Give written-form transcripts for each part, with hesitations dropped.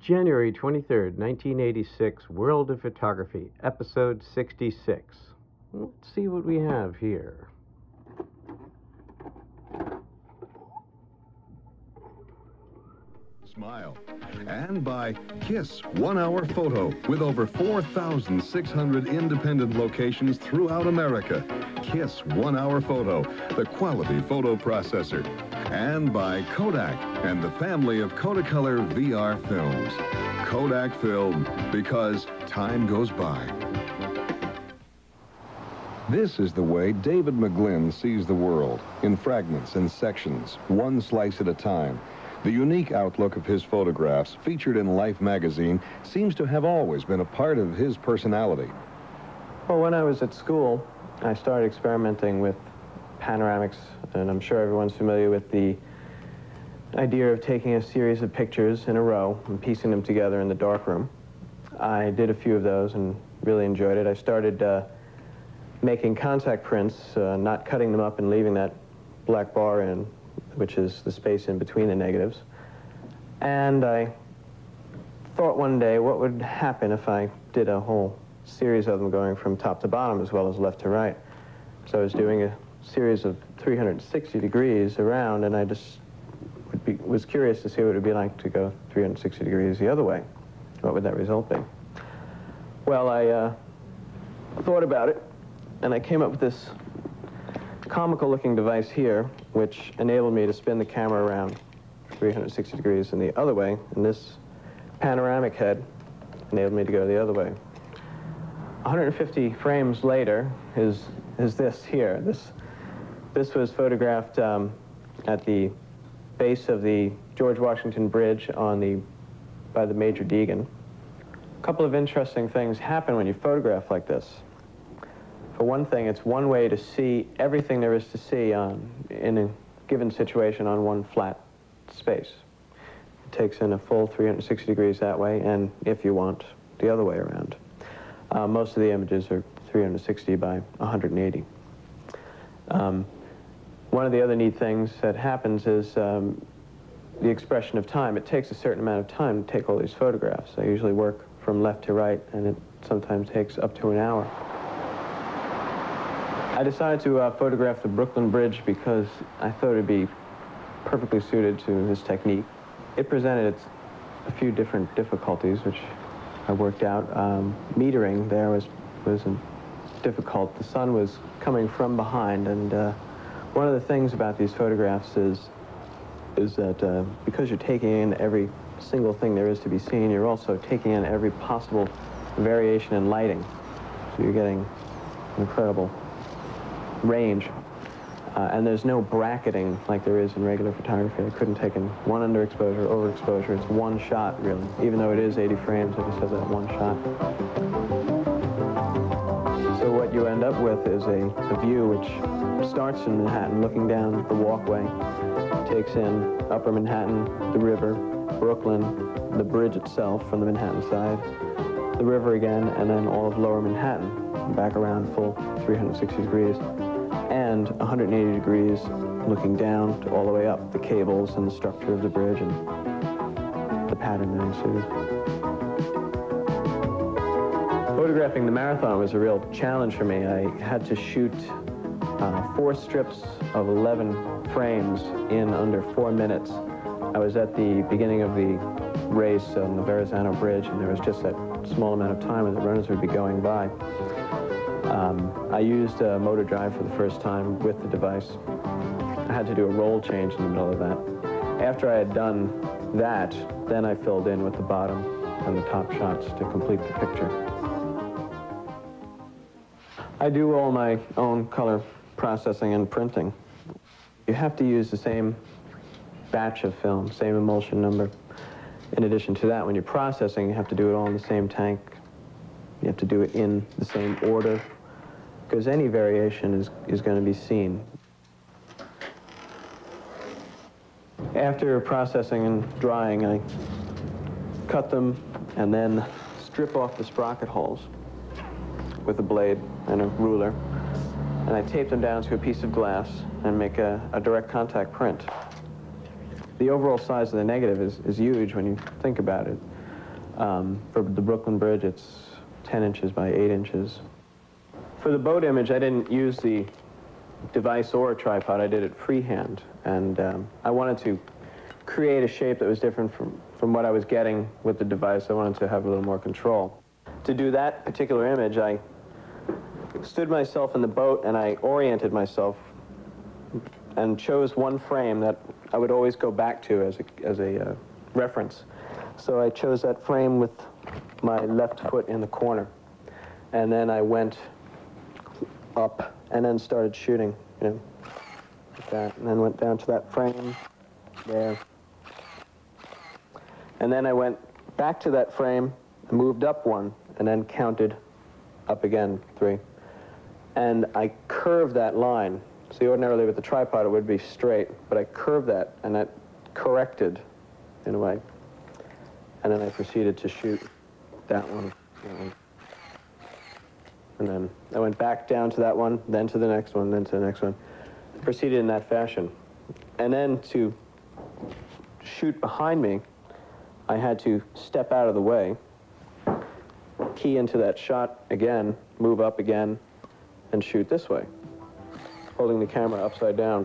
January 23rd, 1986, World of Photography, Episode 66. Let's see what we have here. Smile. And by KISS 1 Hour Photo, with over 4,600 independent locations throughout America. KISS 1 Hour Photo, the quality photo processor. And by Kodak and the family of Kodacolor VR films. Kodak Film, because time goes by. This is the way David McGlynn sees the world, in fragments and sections, one slice at a time. The unique outlook of his photographs, featured in Life magazine, seems to have always been a part of his personality. Well, when I was at school, I started experimenting with panoramics, and I'm sure everyone's familiar with the idea of taking a series of pictures in a row and piecing them together in the darkroom. I did a few of those and really enjoyed it. I started making contact prints, not cutting them up and leaving that black bar in, which is the space in between the negatives. And I thought one day, what would happen if I did a whole series of them going from top to bottom as well as left to right? So I was doing a series of 360 degrees around, and I just was curious to see what it would be like to go 360 degrees the other way. What would that result be? Well, I thought about it, and I came up with this comical-looking device here, which enabled me to spin the camera around 360 degrees in the other way, and this panoramic head enabled me to go the other way. 150 frames later is this here. This was photographed at the base of the George Washington Bridge by the Major Deegan. A couple of interesting things happen when you photograph like this. For one thing, it's one way to see everything there is to see in a given situation on one flat space. It takes in a full 360 degrees that way, and if you want, the other way around. Most of the images are 360 by 180. One of the other neat things that happens is the expression of time. It takes a certain amount of time to take all these photographs. I usually work from left to right, and it sometimes takes up to an hour. I decided to photograph the Brooklyn Bridge because I thought it would be perfectly suited to this technique. It presented a few different difficulties, which I worked out. Metering there was difficult. The sun was coming from behind, and one of the things about these photographs is that because you're taking in every single thing there is to be seen, you're also taking in every possible variation in lighting. So you're getting an incredible range. And there's no bracketing like there is in regular photography. I couldn't take in one underexposure, overexposure. It's one shot, really. Even though it is 80 frames, I just have that one shot. So what you end up with is a view which starts in Manhattan, looking down the walkway, takes in Upper Manhattan, the river, Brooklyn, the bridge itself from the Manhattan side, the river again, and then all of Lower Manhattan, back around full 360 degrees, and 180 degrees looking down to all the way up, the cables and the structure of the bridge and the pattern that ensued. Photographing the marathon was a real challenge for me. I had to shoot 4 strips of 11 frames in under 4 minutes. I was at the beginning of the race on the Verrazano Bridge, and there was just that small amount of time when the runners would be going by. I used motor drive for the first time with the device. I had to do a roll change in the middle of that. After I had done that, then I filled in with the bottom and the top shots to complete the picture. I do all my own color processing and printing. You have to use the same batch of film, same emulsion number. In addition to that, when you're processing, you have to do it all in the same tank. You have to do it in the same order, because any variation is going to be seen. After processing and drying, I cut them and then strip off the sprocket holes with a blade and a ruler, and I tape them down to a piece of glass and make a direct contact print. The overall size of the negative is huge when you think about it. For the Brooklyn Bridge, it's 10 inches by 8 inches. For the boat image, I didn't use the device or a tripod. I did it freehand. And I wanted to create a shape that was different from what I was getting with the device. I wanted to have a little more control. To do that particular image, I stood myself in the boat and I oriented myself and chose one frame that I would always go back to as a reference. So I chose that frame with my left foot in the corner. And then I went up and then started shooting, you know, like that. And then went down to that frame there. And then I went back to that frame, moved up one, and then counted up again, 3. And I curved that line. See, ordinarily with the tripod it would be straight, but I curved that, and that corrected in a way. And then I proceeded to shoot that one. And then I went back down to that one, then to the next one, then to the next one. Proceeded in that fashion. And then to shoot behind me, I had to step out of the way, key into that shot again, move up again, and shoot this way, holding the camera upside down.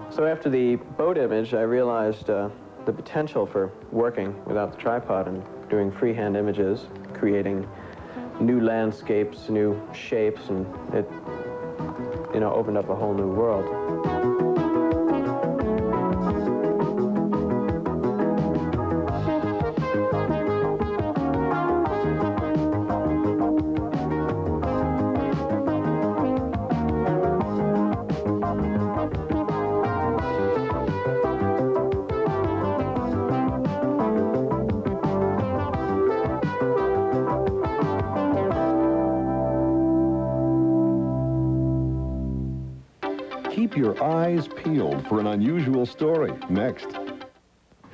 So after the boat image, I realized the potential for working without the tripod and doing freehand images, creating new landscapes, new shapes, and it, you know, opened up a whole new world. Keep your eyes peeled for an unusual story. Next.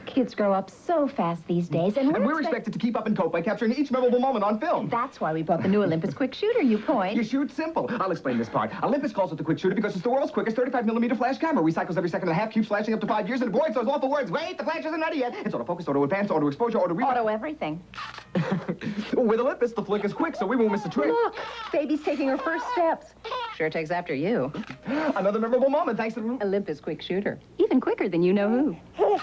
Kids grow up so fast these days, and we're expected to keep up and cope by capturing each memorable moment on film. That's why we bought the new Olympus Quick Shooter, you point. You shoot simple. I'll explain this part. Olympus calls it the Quick Shooter because it's the world's quickest 35mm flash camera. Recycles every second and a half, keeps flashing up to 5 years, and avoids those awful words. Wait, the flash isn't ready yet. It's autofocus, auto advance, auto exposure, auto rewind. Auto everything. With Olympus, the flick is quick, so we won't miss a trick. Look, baby's taking her first steps. Sure takes after you. Another memorable moment, thanks to the Olympus Quick Shooter. Even quicker than you know who.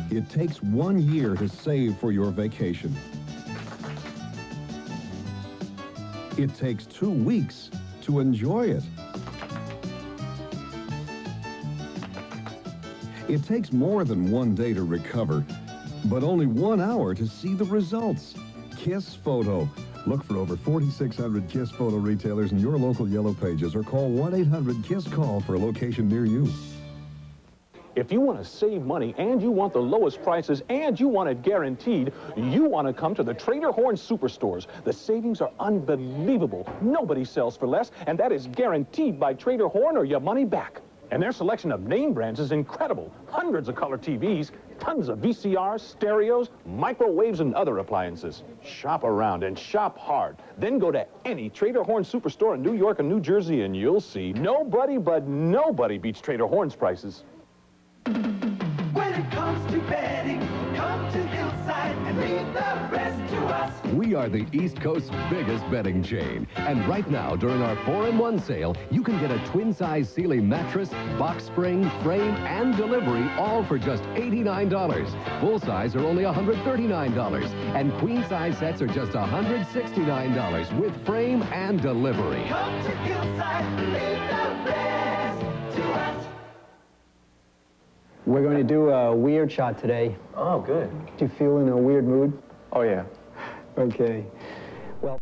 It takes 1 year to save for your vacation. It takes 2 weeks to enjoy it. It takes more than 1 day to recover, but only 1 hour to see the results. Kiss Photo. Look for over 4,600 Kiss Photo retailers in your local Yellow Pages or call 1-800-KISS-CALL for a location near you. If you want to save money and you want the lowest prices and you want it guaranteed, you want to come to the Trader Horn Superstores. The savings are unbelievable. Nobody sells for less, and that is guaranteed by Trader Horn or your money back. And their selection of name brands is incredible. Hundreds of color TVs, tons of VCRs, stereos, microwaves, and other appliances. Shop around and shop hard. Then go to any Trader Horn Superstore in New York and New Jersey, and you'll see nobody but nobody beats Trader Horn's prices. When it comes to betting, come to Hillside and leave the rest to us. We are the East Coast's biggest betting chain. And right now, during our 4-in-1 sale, you can get a twin-size Sealy mattress, box spring, frame, and delivery, all for just $89. Full-size are only $139. And queen-size sets are just $169 with frame and delivery. Come to Hillside, leave the rest to us. We're going to do a weird shot today. Oh, good. Do you feel in a weird mood? Oh, yeah. Okay.